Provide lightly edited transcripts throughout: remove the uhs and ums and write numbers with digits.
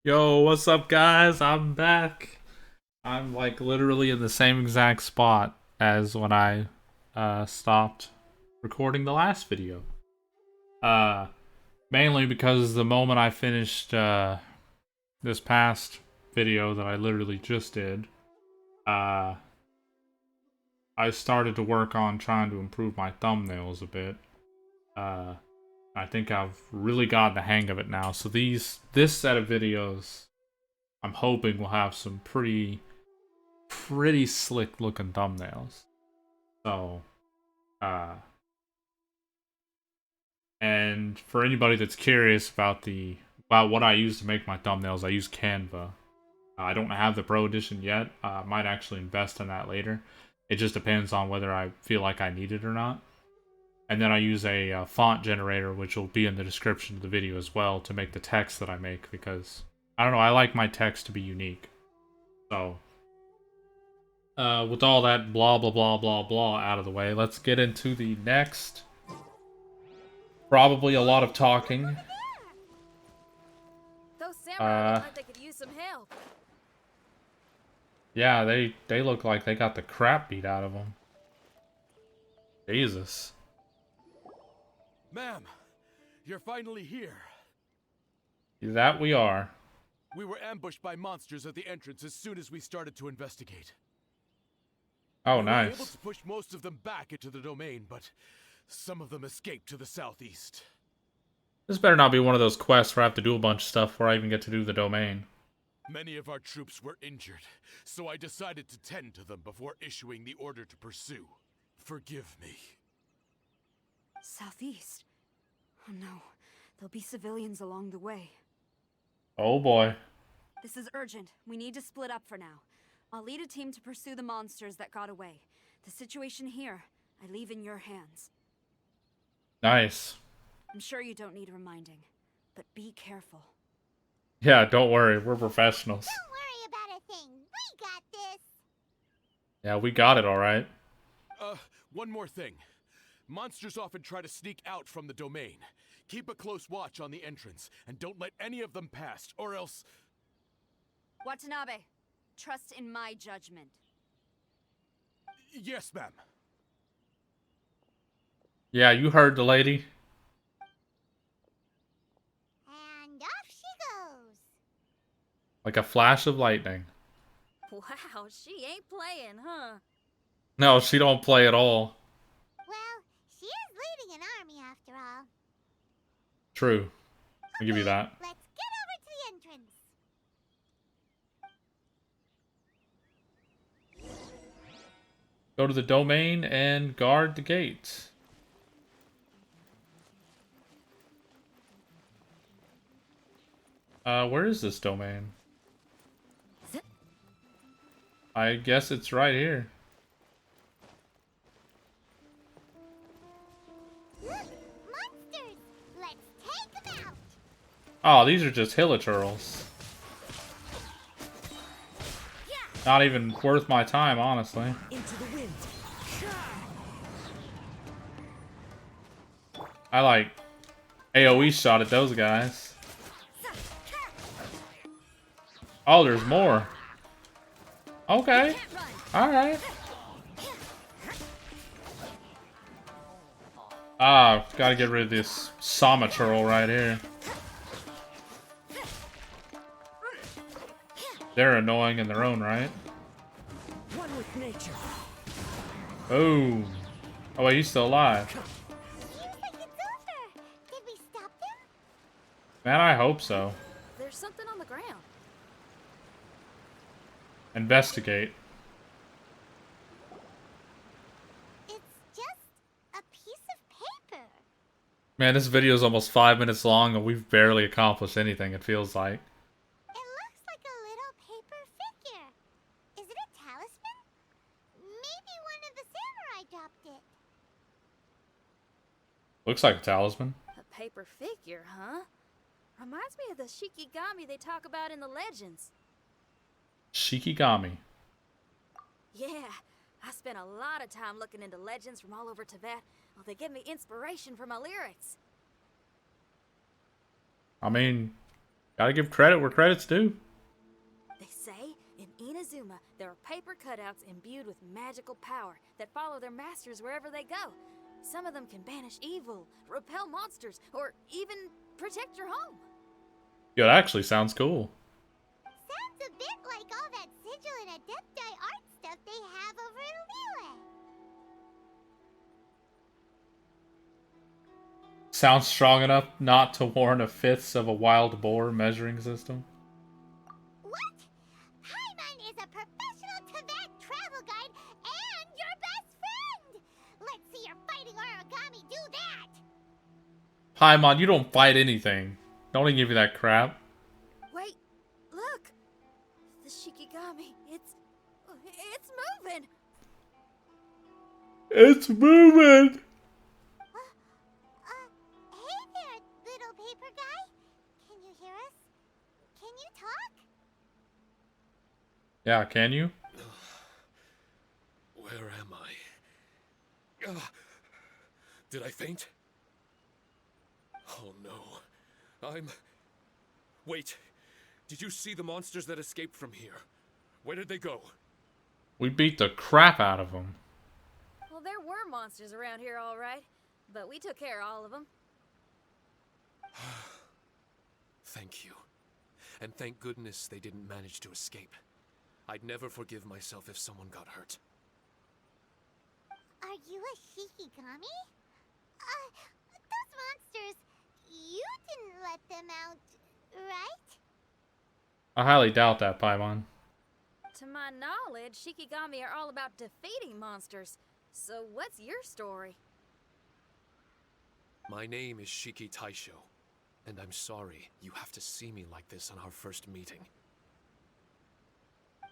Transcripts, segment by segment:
Yo, what's up, guys? I'm back. I'm like literally in the same exact spot as when I stopped recording the last video. Uh, Mainly because the moment I finished this past video that I literally just did, uh, I started to work on trying to improve my thumbnails a bit. Uh, I think I've really gotten the hang of it now. So this set of videos, I'm hoping will have some pretty slick looking thumbnails. So, uh, and for anybody that's curious about what I use to make my thumbnails, I use Canva. I don't have the Pro Edition yet. I might actually invest in that later. It just depends on whether I feel like I need it or not. And then I use a font generator, which will be in the description of the video as well, to make the text that I make, because I don't know, I like my text to be unique. So, with all that blah blah blah blah blah out of the way, let's get into the next. Probably a lot of talking. Those samurai look like they could use some help. Yeah, they look like they got the crap beat out of them. Jesus. Ma'am, you're finally here. That we are. We were ambushed by monsters at the entrance as soon as we started to investigate. Oh, We were able nice. to push most of them back into the domain, but some of them escaped to the southeast. This better not be one of those quests where I have to do a bunch of stuff before I even get to do the domain. Many of our troops were injured, so I decided to tend to them before issuing the order to pursue. Forgive me. Southeast. Oh no, there'll be civilians along the way. Oh boy. This is urgent. We need to split up for now. I'll lead a team to pursue the monsters that got away. The situation here, I leave in your hands. Nice. I'm sure you don't need reminding, but be careful. Yeah, don't worry, we're professionals. Don't worry about a thing. We got this. Yeah, we got it alright. One more thing. Monsters often try to sneak out from the domain. Keep a close watch on the entrance, and don't let any of them pass, or else... Watanabe, trust in my judgment. Yes, ma'am. Yeah, you heard the lady. And off she goes. Like a flash of lightning. Wow, she ain't playing, huh? No, she don't play at all. Well, she is leading an army after all. True. I'll give you that. Let's get over to the entrance. Go to the domain and guard the gates. Where is this domain? I guess it's right here. Look, monsters. Let's take them out. Oh, these are just hilichurls. Not even worth my time, honestly. Into the wind. I like AoE shot at those guys. Oh, there's more. Okay. Alright. Ah, gotta get rid of this Samaturl right here. They're annoying in their own right. One with nature. Oh. Oh, wait, he's still alive. Seems like it's over. Did we stop them? Man, I hope so. There's something on the ground. Investigate. It's just a piece of paper. Man, this video is almost 5 minutes long and we've barely accomplished anything, it feels like. It looks like a little paper figure. Is it a talisman? Maybe one of the samurai dropped it. Looks like a talisman. A paper figure, huh? Reminds me of the Shikigami they talk about in the legends. Shikigami. Yeah, I spent a lot of time looking into legends from all over Tibet. Well, they give me inspiration for my lyrics. I mean, Gotta give credit where credit's due. They say in Inazuma there are paper cutouts imbued with magical power that follow their masters wherever they go. Some of them can banish evil, repel monsters, or even protect your home. Yo, that actually sounds cool. Sounds a bit like all that sigil and adepti art stuff they have over in Liyue. Sounds strong enough not to warrant a fifth of a wild boar measuring system. What? Paimon is a professional Tibet travel guide and your best friend! Let's see your fighting origami do that! Paimon, you don't fight anything. Don't even give you that crap. Wait, look! The Shikigami, it's moving! It's moving! Hey there, little paper guy. Can you hear us? Can you talk? Yeah, can you? Where am I? Did I faint? Oh no. Wait. Did you see the monsters that escaped from here? Where did they go? We beat the crap out of them. Well, there were monsters around here, all right. But we took care of all of them. Thank you. And thank goodness they didn't manage to escape. I'd never forgive myself if someone got hurt. Are you a Shikigami? Those monsters, you didn't let them out, right? I highly doubt that, Paimon. To my knowledge, Shikigami are all about defeating monsters. So what's your story? My name is Shiki Taisho, and I'm sorry you have to see me like this on our first meeting.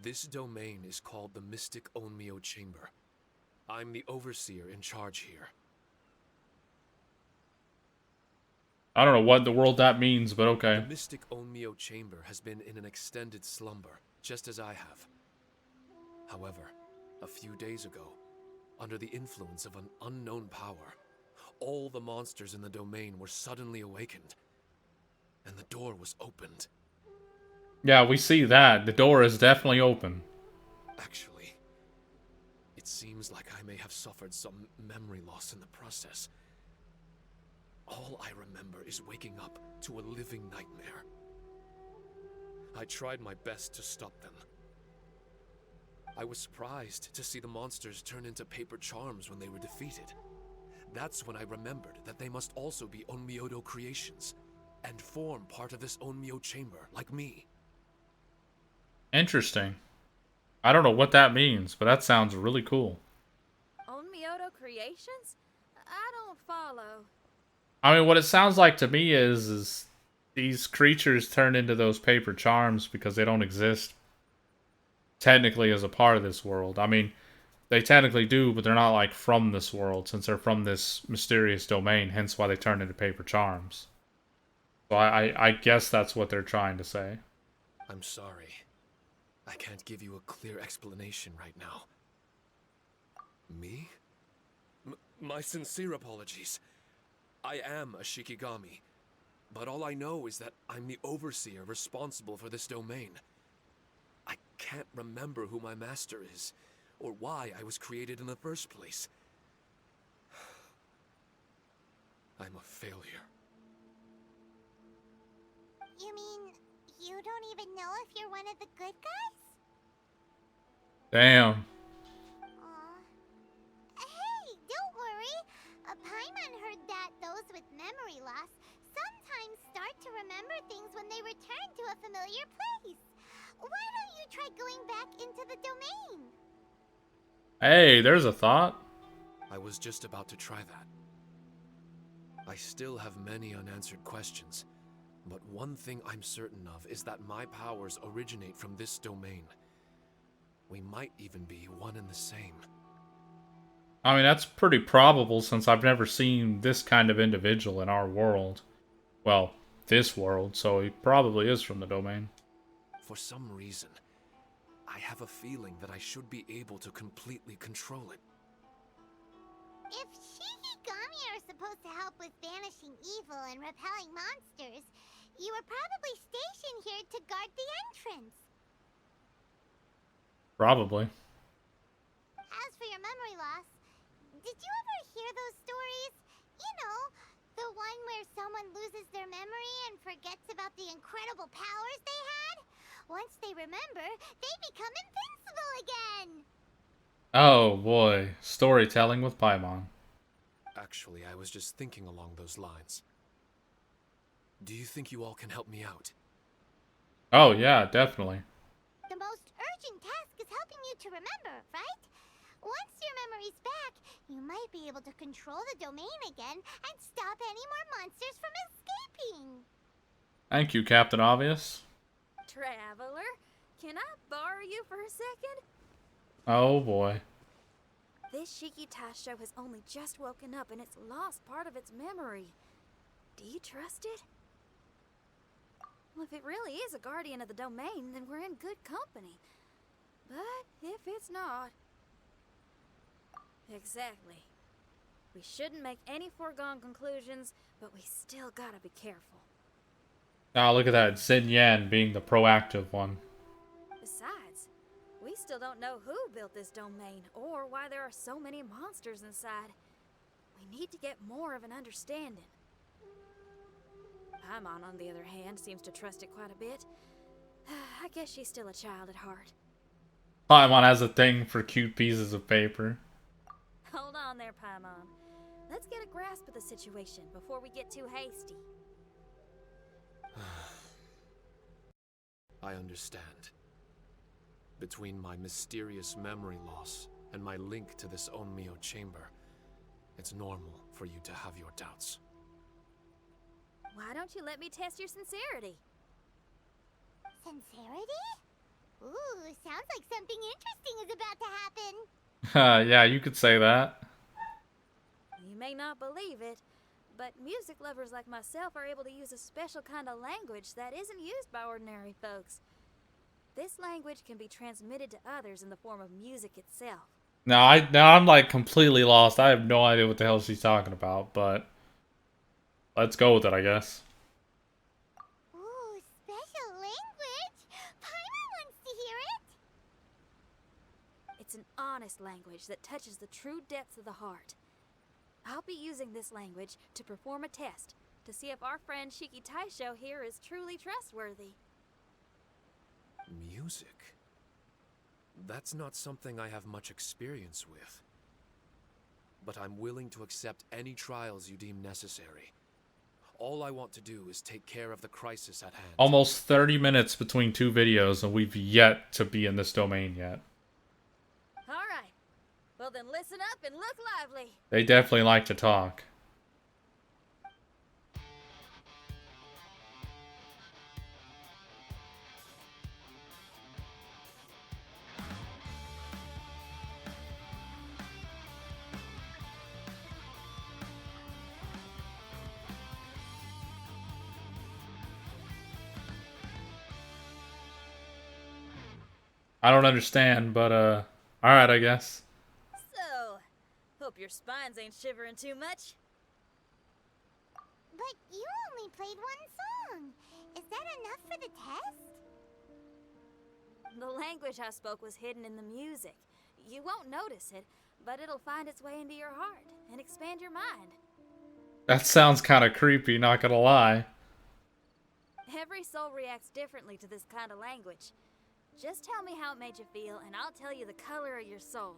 This domain is called the Mystic Onmyo Chamber. I'm the overseer in charge here. I don't know what in the world that means, but okay. The Mystic Onmyo Chamber has been in an extended slumber, just as I have. However, a few days ago, under the influence of an unknown power, all the monsters in the domain were suddenly awakened, and the door was opened. Yeah, we see that. The door is definitely open. Actually, it seems like I may have suffered some memory loss in the process. All I remember is waking up to a living nightmare. I tried my best to stop them. I was surprised to see the monsters turn into paper charms when they were defeated. That's when I remembered that they must also be Onmyodo creations, and form part of this Onmyo chamber, like me. Interesting. I don't know what that means, but that sounds really cool. Onmyodo creations? I don't follow. I mean, what it sounds like to me is these creatures turn into those paper charms because they don't exist technically as a part of this world. I mean, they technically do, but they're not like from this world since they're from this mysterious domain, hence why they turn into paper charms. So I guess that's what they're trying to say. I'm sorry. I can't give you a clear explanation right now. Me? My sincere apologies. I am a Shikigami, but all I know is that I'm the overseer responsible for this domain. I can't remember who my master is, or why I was created in the first place. I'm a failure. You mean you don't even know if you're one of the good guys? Damn. Aw. Hey, don't worry. Paimon heard that those with memory loss sometimes start to remember things when they return to a familiar place. Why don't you try going back into the domain? Hey, there's a thought. I was just about to try that. I still have many unanswered questions, but one thing I'm certain of is that my powers originate from this domain. We might even be one and the same. I mean, that's pretty probable since I've never seen this kind of individual in our world. Well, this world, so he probably is from the domain. For some reason, I have a feeling that I should be able to completely control it. If Shikigami are supposed to help with banishing evil and repelling monsters, You were probably stationed here to guard the entrance. Probably. As for your memory loss, did you ever hear those stories? You know, the one where someone loses their memory and forgets about the incredible powers they had? Once they remember, they become invincible again! Oh boy, storytelling with Paimon. Actually, I was just thinking along those lines. Do you think you all can help me out? Oh yeah, definitely. The most urgent task is helping you to remember, right? Once your memory's back, you might be able to control the domain again and stop any more monsters from escaping. Thank you, Captain Obvious. Traveler, can I borrow you for a second? Oh boy. This Shikigami has only just woken up and it's lost part of its memory. Do you trust it? Well, if it really is a guardian of the domain, then we're in good company. But if it's not... Exactly. We shouldn't make any foregone conclusions, but we still gotta be careful. Ah, look at that. Xin Yan being the proactive one. Besides, we still don't know who built this domain or why there are so many monsters inside. We need to get more of an understanding. Paimon, on the other hand, seems to trust it quite a bit. I guess she's still a child at heart. Paimon has a thing for cute pieces of paper. Hold on there, Paimon. Let's get a grasp of the situation before we get too hasty. I understand. Between my mysterious memory loss and my link to this Onmyo chamber, it's normal for you to have your doubts. Why don't you let me test your sincerity? Sincerity? Ooh, sounds like something interesting is about to happen. Yeah, you could say that. You may not believe it, but music lovers like myself are able to use a special kind of language that isn't used by ordinary folks. This language can be transmitted to others in the form of music itself. Now I'm like completely lost. I have no idea what the hell she's talking about, but let's go with it, I guess. Ooh, special language? Paimon wants to hear it. It's an honest language that touches the true depths of the heart. I'll be using this language to perform a test to see if our friend Shikigami here is truly trustworthy. Music? That's not something I have much experience with. But I'm willing to accept any trials you deem necessary. All I want to do is take care of the crisis at hand. Almost 30 minutes between two videos, and we've yet to be in this domain yet. Alright, well then listen up and look lively. They definitely like to talk. I don't understand, but alright, I guess. So, hope your spines ain't shivering too much. But you only played one song. Is that enough for the test? The language I spoke was hidden in the music. You won't notice it, but it'll find its way into your heart and expand your mind. That sounds kind of creepy, not gonna lie. Every soul reacts differently to this kind of language. Just tell me how it made you feel, and I'll tell you the color of your soul.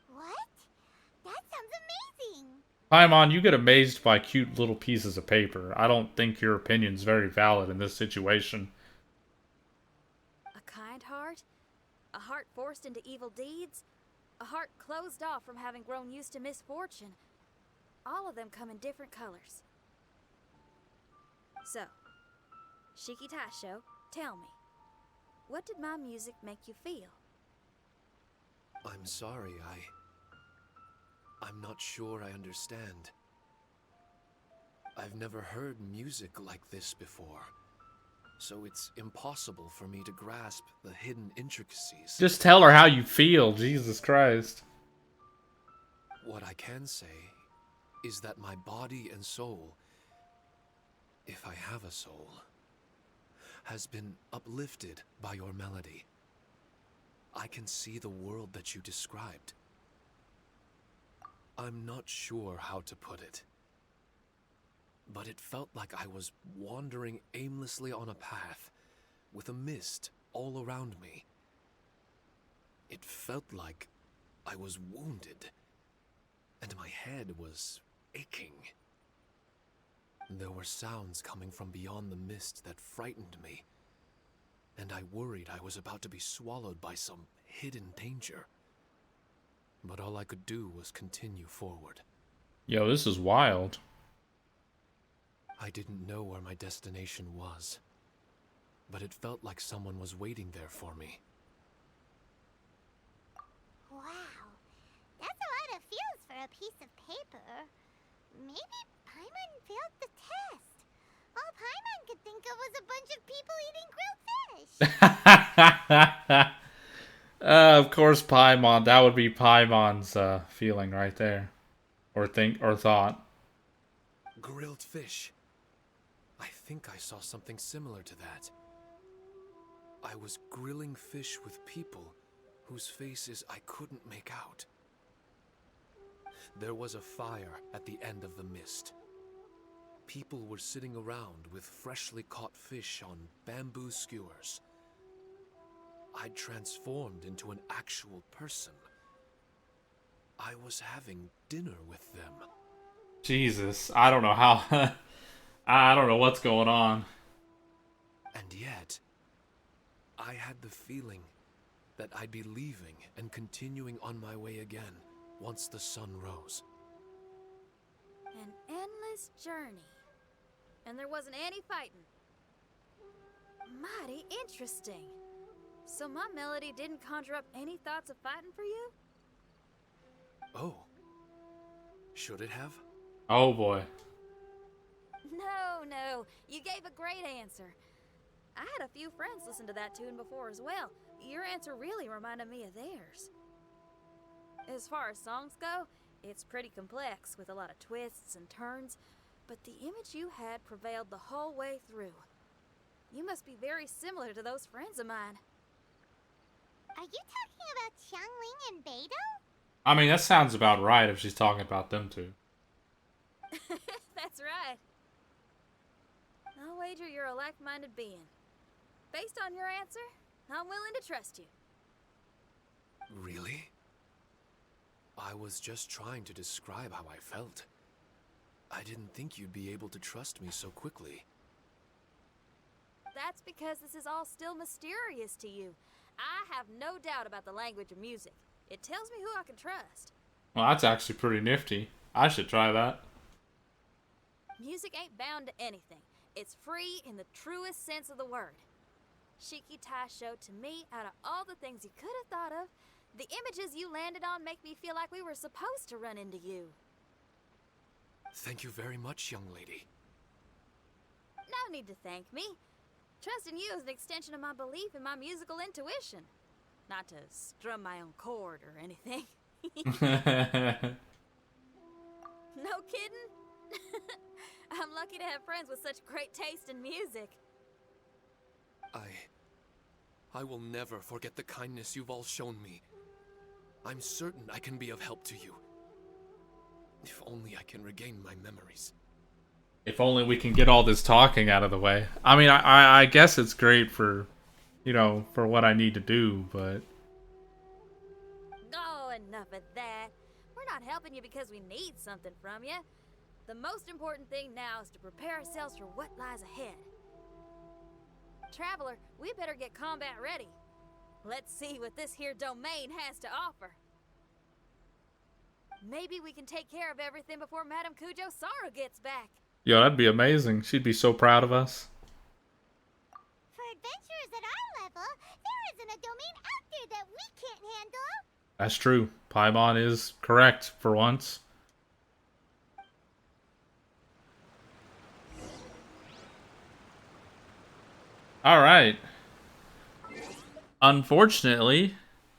What? That sounds amazing. Paimon, you get amazed by cute little pieces of paper. I don't think your opinion's very valid in this situation. A kind heart? A heart forced into evil deeds? A heart closed off from having grown used to misfortune? All of them come in different colors. So, Shikigami, tell me, what did my music make you feel? I'm sorry, I'm not sure I understand. I've never heard music like this before, so it's impossible for me to grasp the hidden intricacies. Just tell her how you feel, Jesus Christ. What I can say is that my body and soul if I have a soul, has been uplifted by your melody. I can see the world that you described. I'm not sure how to put it, but it felt like I was wandering aimlessly on a path with a mist all around me. It felt like I was wounded, and my head was aching. There were sounds coming from beyond the mist that frightened me, and I worried I was about to be swallowed by some hidden danger. But all I could do was continue forward. Yo, this is wild. I didn't know where my destination was, but it felt like someone was waiting there for me. Wow, that's a lot of feels for a piece of paper. Maybe Paimon failed the test. All Paimon could think of was a bunch of people eating grilled fish. Of course, Paimon. That would be Paimon's feeling right there, or thought. Grilled fish. I think I saw something similar to that. I was grilling fish with people whose faces I couldn't make out. There was a fire at the end of the mist. People were sitting around with freshly caught fish on bamboo skewers. I'd transformed into an actual person. I was having dinner with them. Jesus, I don't know how. I don't know what's going on. And yet, I had the feeling that I'd be leaving and continuing on my way again once the sun rose. An endless journey. And there wasn't any fighting. Mighty interesting. So my melody didn't conjure up any thoughts of fighting for you? Oh. Should it have? Oh boy. No. You gave a great answer. I had a few friends listen to that tune before as well. Your answer really reminded me of theirs. As far as songs go, it's pretty complex with a lot of twists and turns, but the image you had prevailed the whole way through. You must be very similar to those friends of mine. Are you talking about Xiangling and Beidou? I mean, that sounds about right if she's talking about them two. That's right. I'll wager you're a like-minded being. Based on your answer, I'm willing to trust you. Really? I was just trying to describe how I felt. I didn't think you'd be able to trust me so quickly. That's because this is all still mysterious to you. I have no doubt about the language of music. It tells me who I can trust. Well, that's actually pretty nifty. I should try that. Music ain't bound to anything. It's free in the truest sense of the word. Shikigami showed to me, out of all the things you could have thought of, the images you landed on make me feel like we were supposed to run into you. Thank you very much, young lady. No need to thank me. Trusting you is an extension of my belief in my musical intuition. Not to strum my own chord or anything. No kidding? I'm lucky to have friends with such great taste in music. I will never forget the kindness you've all shown me. I'm certain I can be of help to you. If only I can regain my memories. If only we can get all this talking out of the way. I mean, I guess it's great for, you know, for what I need to do, but... Oh, enough of that. We're not helping you because we need something from you. The most important thing now is to prepare ourselves for what lies ahead. Traveler, we better get combat ready. Let's see what this here domain has to offer. Maybe we can take care of everything before Madame Kujo Sara gets back. Yo, that'd be amazing. She'd be so proud of us. For adventurers at our level, there isn't a domain out there that we can't handle. That's true. Paimon is correct for once. Alright. Unfortunately,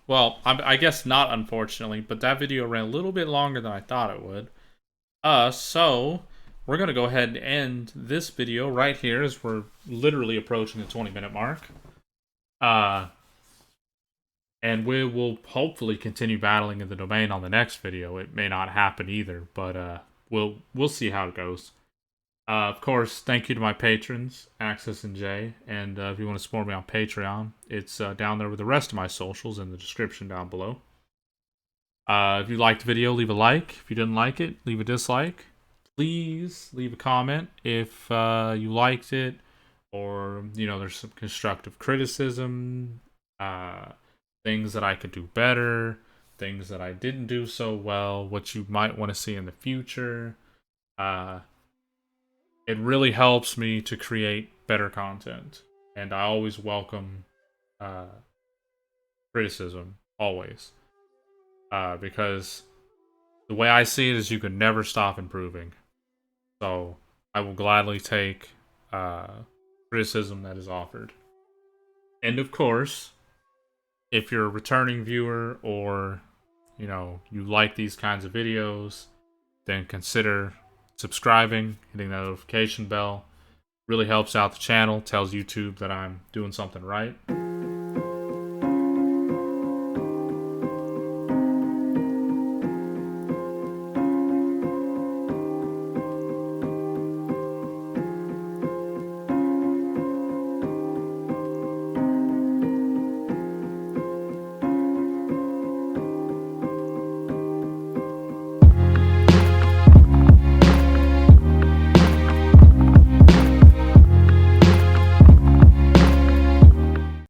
well, I guess not unfortunately, but that video ran a little bit longer than I thought it would. So, we're going to go ahead and end this video right here as we're literally approaching the 20-minute mark. And we will hopefully continue battling in the domain on the next video. It may not happen either, but we'll see how it goes. Of course, thank you to my patrons, Axis and Jay. And if you want to support me on Patreon, it's down there with the rest of my socials in the description down below. If you liked the video, leave a like. If you didn't like it, leave a dislike. Please leave a comment if you liked it, or there's some constructive criticism, things that I could do better, things that I didn't do so well, what you might want to see in the future. It really helps me to create better content, and I always welcome criticism, always. Because the way I see it is you can never stop improving. So I will gladly take criticism that is offered. And of course, if you're a returning viewer or you like these kinds of videos, then consider subscribing, hitting the notification bell. Really helps out the channel, tells YouTube that I'm doing something right.